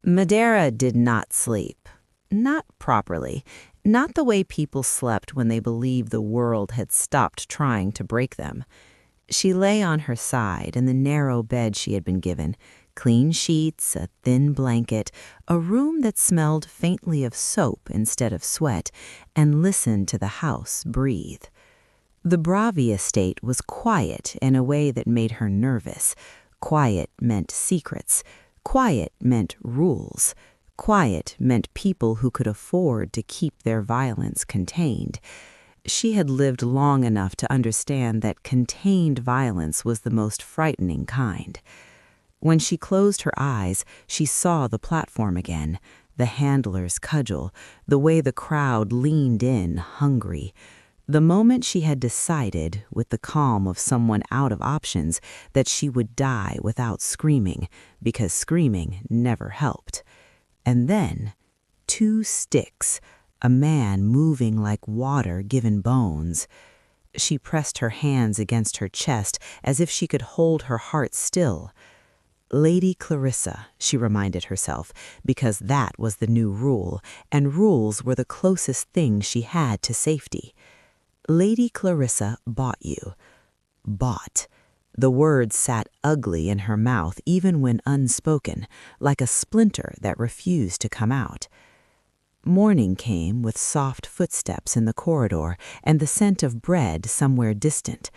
Madeira did not sleep. Not properly. Not the way people slept when they believed the world had stopped trying to break them. She lay on her side in the narrow bed she had been given, clean sheets, a thin blanket, a room that smelled faintly of soap instead of sweat, and listened to the house breathe. The Bravi estate was quiet in a way that made her nervous. Quiet meant secrets. Quiet meant rules. Quiet meant people who could afford to keep their violence contained. She had lived long enough to understand that contained violence was the most frightening kind. When she closed her eyes, she saw the platform again, the handler's cudgel, the way the crowd leaned in, hungry. The moment she had decided, with the calm of someone out of options, that she would die without screaming, because screaming never helped. And then, 2 sticks, a man moving like water given bones. She pressed her hands against her chest as if she could hold her heart still. Lady Clarissa, she reminded herself, because that was the new rule, and rules were the closest thing she had to safety. Lady Clarissa bought you. Bought. The word sat ugly in her mouth even when unspoken, like a splinter that refused to come out. Morning came with soft footsteps in the corridor and the scent of bread somewhere distant.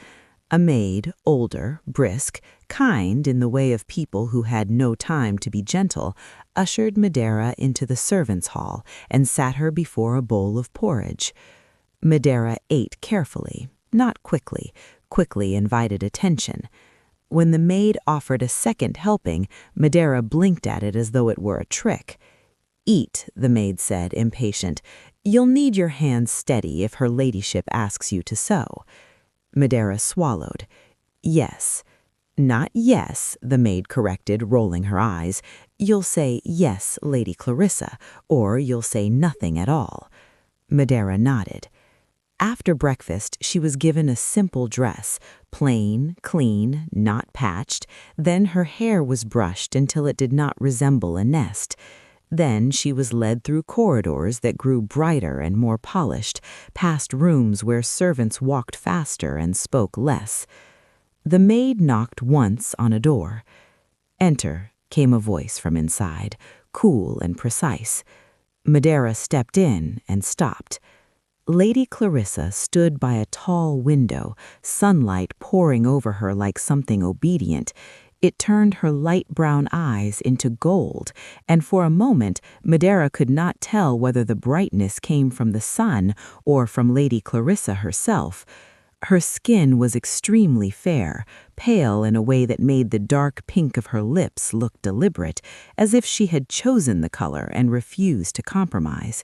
A maid, older, brisk, kind in the way of people who had no time to be gentle, ushered Madeira into the servants' hall and sat her before a bowl of porridge. Madeira ate carefully, not quickly. Quickly invited attention. When the maid offered a second helping, Madeira blinked at it as though it were a trick. "Eat," the maid said, impatient. "You'll need your hands steady if her ladyship asks you to sew." Madeira swallowed. "Yes." "Not yes," the maid corrected, rolling her eyes. "You'll say, 'Yes, Lady Clarissa,' or you'll say nothing at all." Madeira nodded. After breakfast, she was given a simple dress, plain, clean, not patched. Then her hair was brushed until it did not resemble a nest. Then she was led through corridors that grew brighter and more polished, past rooms where servants walked faster and spoke less. The maid knocked once on a door. "Enter," came a voice from inside, cool and precise. Madeira stepped in and stopped. Lady Clarissa stood by a tall window, sunlight pouring over her like something obedient. It turned her light brown eyes into gold, and for a moment Madeira could not tell whether the brightness came from the sun or from Lady Clarissa herself. Her skin was extremely fair, pale in a way that made the dark pink of her lips look deliberate, as if she had chosen the color and refused to compromise.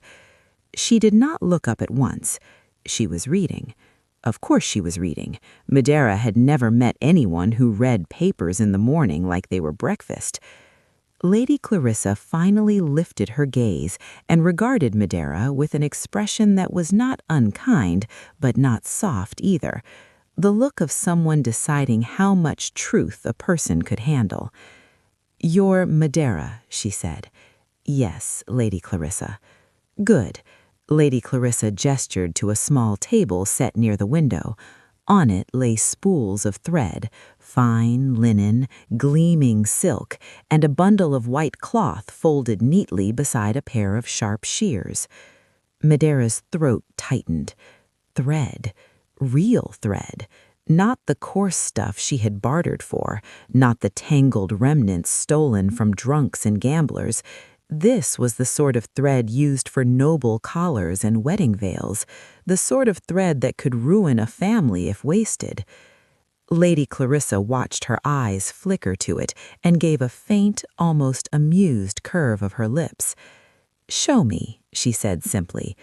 She did not look up at once. She was reading. Of course she was reading. Madeira had never met anyone who read papers in the morning like they were breakfast. Lady Clarissa finally lifted her gaze and regarded Madeira with an expression that was not unkind, but not soft either, the look of someone deciding how much truth a person could handle. "You're Madeira," she said. "Yes, Lady Clarissa." "Good." Lady Clarissa gestured to a small table set near the window. On it lay spools of thread, fine linen, gleaming silk, and a bundle of white cloth folded neatly beside a pair of sharp shears. Madeira's throat tightened. Thread. Real thread. Not the coarse stuff she had bartered for, not the tangled remnants stolen from drunks and gamblers. This was the sort of thread used for noble collars and wedding veils, the sort of thread that could ruin a family if wasted. Lady Clarissa watched her eyes flicker to it and gave a faint, almost amused curve of her lips. "Show me," she said simply.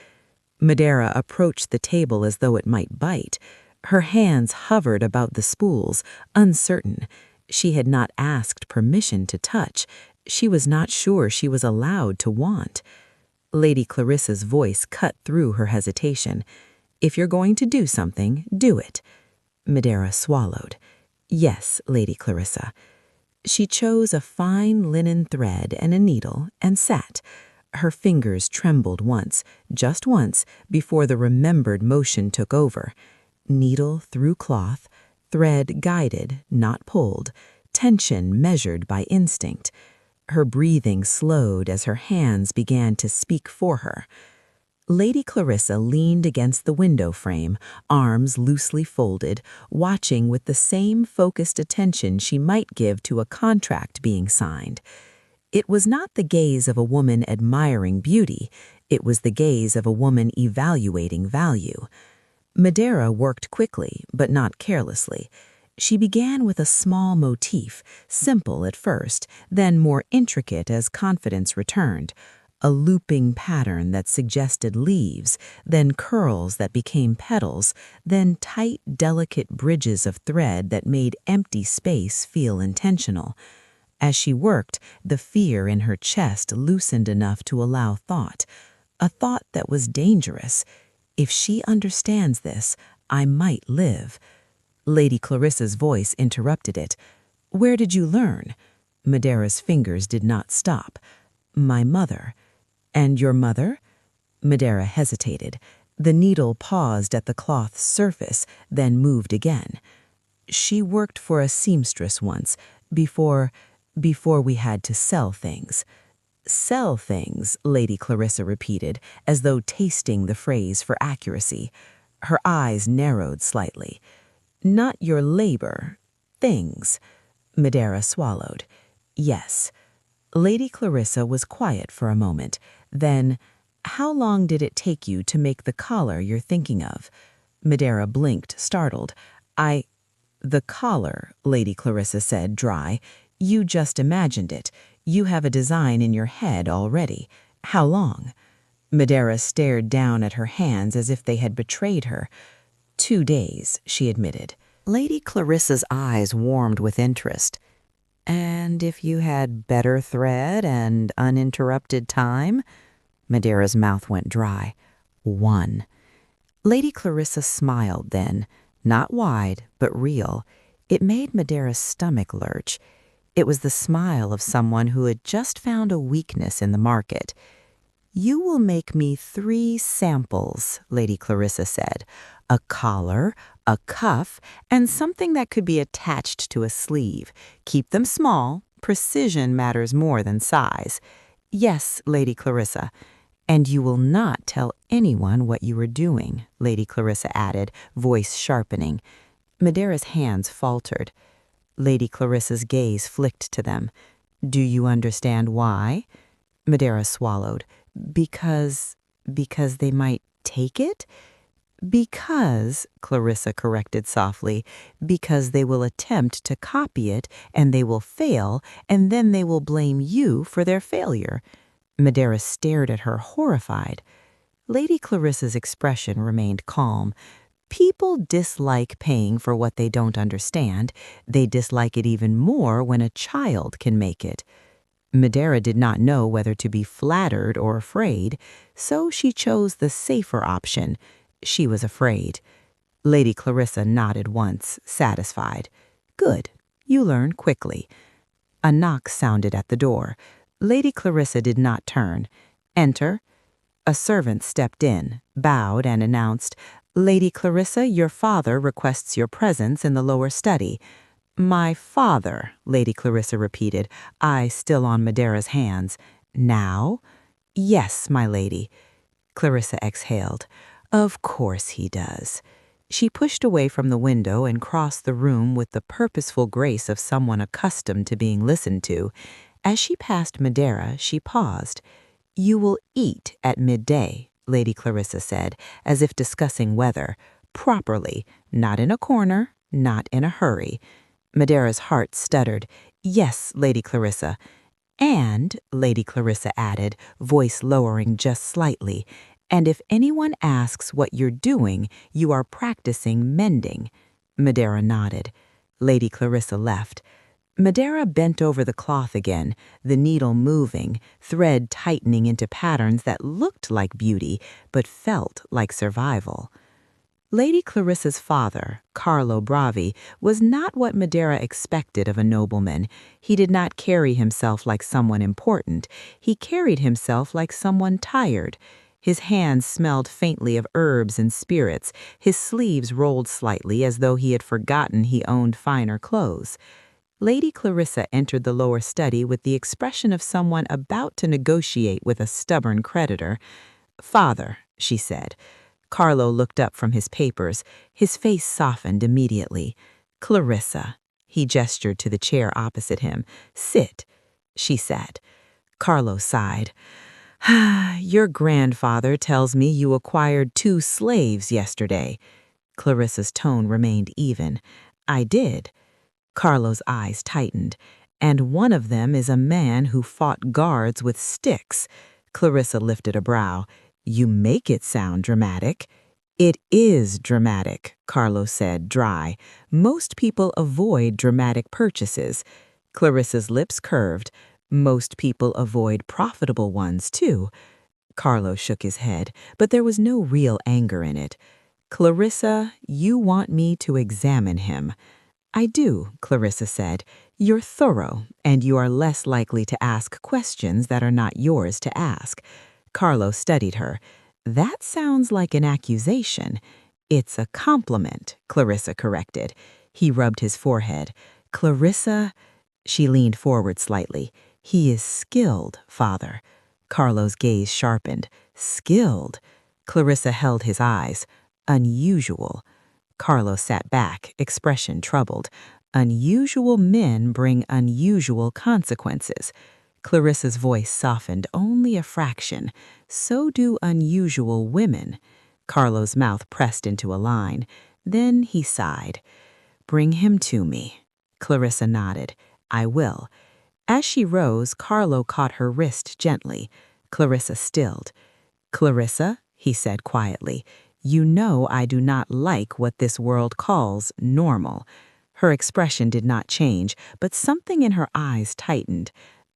Madeira approached the table as though it might bite. Her hands hovered about the spools, uncertain. She had not asked permission to touch. She was not sure she was allowed to want. Lady Clarissa's voice cut through her hesitation. "If you're going to do something, do it." Madeira swallowed. "Yes, Lady Clarissa." She chose a fine linen thread and a needle and sat. Her fingers trembled once, just once, before the remembered motion took over. Needle through cloth, thread guided, not pulled, tension measured by instinct. Her breathing slowed as her hands began to speak for her. Lady Clarissa leaned against the window frame, arms loosely folded, watching with the same focused attention she might give to a contract being signed. It was not the gaze of a woman admiring beauty, it was the gaze of a woman evaluating value. Madeira worked quickly, but not carelessly. She began with a small motif, simple at first, then more intricate as confidence returned. A looping pattern that suggested leaves, then curls that became petals, then tight, delicate bridges of thread that made empty space feel intentional. As she worked, the fear in her chest loosened enough to allow thought, a thought that was dangerous. If she understands this, I might live. Lady Clarissa's voice interrupted it. Where did you learn? Madeira's fingers did not stop. My mother. And your mother? Madeira hesitated. The needle paused at the cloth's surface, then moved again. She worked for a seamstress once, before we had to sell things. Sell things, Lady Clarissa repeated, as though tasting the phrase for accuracy. Her eyes narrowed slightly. Not your labor, things. Madeira swallowed. Yes. Lady Clarissa was quiet for a moment. Then, how long did it take you to make the collar you're thinking of? Madeira blinked, startled. The collar, Lady Clarissa said, dry. You just imagined it. You have a design in your head already. How long? Madeira stared down at her hands as if they had betrayed her. 2 days, she admitted. Lady Clarissa's eyes warmed with interest. And if you had better thread and uninterrupted time? Madeira's mouth went dry. 1. Lady Clarissa smiled then, not wide, but real. It made Madeira's stomach lurch. It was the smile of someone who had just found a weakness in the market. You will make me 3 samples, Lady Clarissa said. A collar, a cuff, and something that could be attached to a sleeve. Keep them small. Precision matters more than size. Yes, Lady Clarissa. And you will not tell anyone what you are doing, Lady Clarissa added, voice sharpening. Madeira's hands faltered. Lady Clarissa's gaze flicked to them. Do you understand why? Madeira swallowed. Because they might take it? Because, Clarissa corrected softly, because they will attempt to copy it, and they will fail, and then they will blame you for their failure. Madeira stared at her, horrified. Lady Clarissa's expression remained calm. People dislike paying for what they don't understand. They dislike it even more when a child can make it. Madeira did not know whether to be flattered or afraid, so she chose the safer option. She was afraid. Lady Clarissa nodded once, satisfied. Good. You learn quickly. A knock sounded at the door. Lady Clarissa did not turn. Enter. A servant stepped in, bowed, and announced, Lady Clarissa, your father requests your presence in the lower study. My father, Lady Clarissa repeated, eye still on Madeira's hands. Now? Yes, my lady. Clarissa exhaled. Of course he does. She pushed away from the window and crossed the room with the purposeful grace of someone accustomed to being listened to. As she passed Madeira, she paused. You will eat at midday, Lady Clarissa said, as if discussing weather. Properly, not in a corner, not in a hurry. Madeira's heart stuttered. Yes, Lady Clarissa. And, Lady Clarissa added, voice lowering just slightly, and if anyone asks what you're doing, you are practicing mending. Madeira nodded. Lady Clarissa left. Madeira bent over the cloth again, the needle moving, thread tightening into patterns that looked like beauty, but felt like survival. Lady Clarissa's father, Carlo Bravi, was not what Madeira expected of a nobleman. He did not carry himself like someone important. He carried himself like someone tired. His hands smelled faintly of herbs and spirits. His sleeves rolled slightly as though he had forgotten he owned finer clothes. Lady Clarissa entered the lower study with the expression of someone about to negotiate with a stubborn creditor. "Father," she said. Carlo looked up from his papers. His face softened immediately. "Clarissa." He gestured to the chair opposite him. "Sit." She sat. Carlo sighed. "Your grandfather tells me you acquired 2 slaves yesterday." Clarissa's tone remained even. "I did." Carlo's eyes tightened. "And one of them is a man who fought guards with sticks." Clarissa lifted a brow. "You make it sound dramatic." "It is dramatic," Carlo said, dry. "Most people avoid dramatic purchases." Clarissa's lips curved. "Most people avoid profitable ones, too." Carlo shook his head, but there was no real anger in it. "Clarissa, you want me to examine him." "I do," Clarissa said. "You're thorough, and you are less likely to ask questions that are not yours to ask." Carlo studied her. "That sounds like an accusation." "It's a compliment," Clarissa corrected. He rubbed his forehead. "Clarissa," she leaned forward slightly. "He is skilled, father." Carlo's gaze sharpened. "Skilled?" Clarissa held his eyes. "Unusual." Carlo sat back, expression troubled. "Unusual men bring unusual consequences." Clarissa's voice softened only a fraction. "So do unusual women." Carlo's mouth pressed into a line. Then he sighed. "Bring him to me." Clarissa nodded. "I will." As she rose, Carlo caught her wrist gently. Clarissa stilled. "Clarissa," he said quietly, "you know I do not like what this world calls normal." Her expression did not change, but something in her eyes tightened.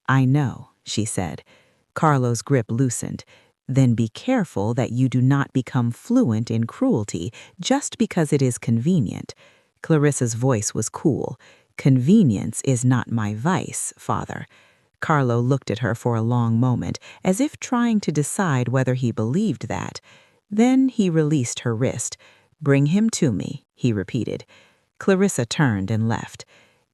"I know," she said. Carlo's grip loosened. "Then be careful that you do not become fluent in cruelty just because it is convenient." Clarissa's voice was cool. "Convenience is not my vice, father." Carlo looked at her for a long moment, as if trying to decide whether he believed that. Then he released her wrist. "Bring him to me," he repeated. Clarissa turned and left.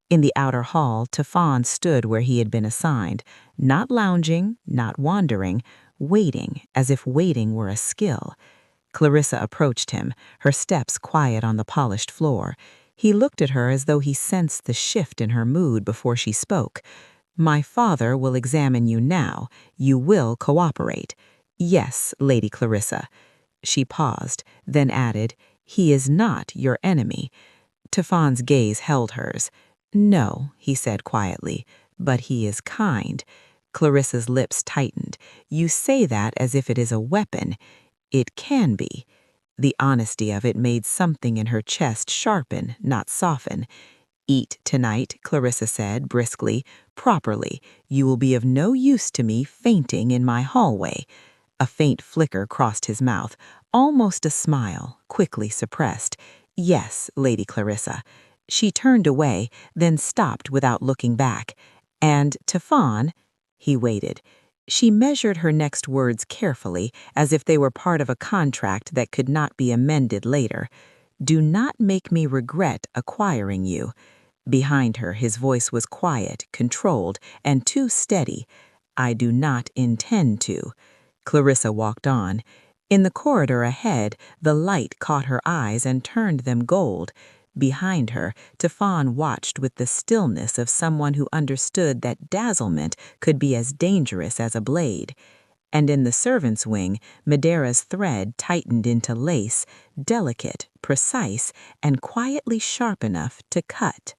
In the outer hall, Tefan stood where he had been assigned, not lounging, not wandering, waiting, as if waiting were a skill. Clarissa approached him, her steps quiet on the polished floor. He looked at her as though he sensed the shift in her mood before she spoke. "My father will examine you now. You will cooperate." "Yes, Lady Clarissa." She paused, then added, "He is not your enemy." Tefan's gaze held hers. "No," he said quietly, "but he is kind." Clarissa's lips tightened. "You say that as if it is a weapon." "It can be." The honesty of it made something in her chest sharpen, not soften. "Eat tonight," Clarissa said briskly, "properly. You will be of no use to me fainting in my hallway." A faint flicker crossed his mouth, almost a smile, quickly suppressed. "Yes, Lady Clarissa." She turned away, then stopped without looking back. "And Tefan—" He waited. She measured her next words carefully, as if they were part of a contract that could not be amended later. "Do not make me regret acquiring you." Behind her, his voice was quiet, controlled, and too steady. "I do not intend to." Clarissa walked on. In the corridor ahead, the light caught her eyes and turned them gold. Behind her, Tefan watched with the stillness of someone who understood that dazzlement could be as dangerous as a blade. And in the servants' wing, Madeira's thread tightened into lace, delicate, precise, and quietly sharp enough to cut.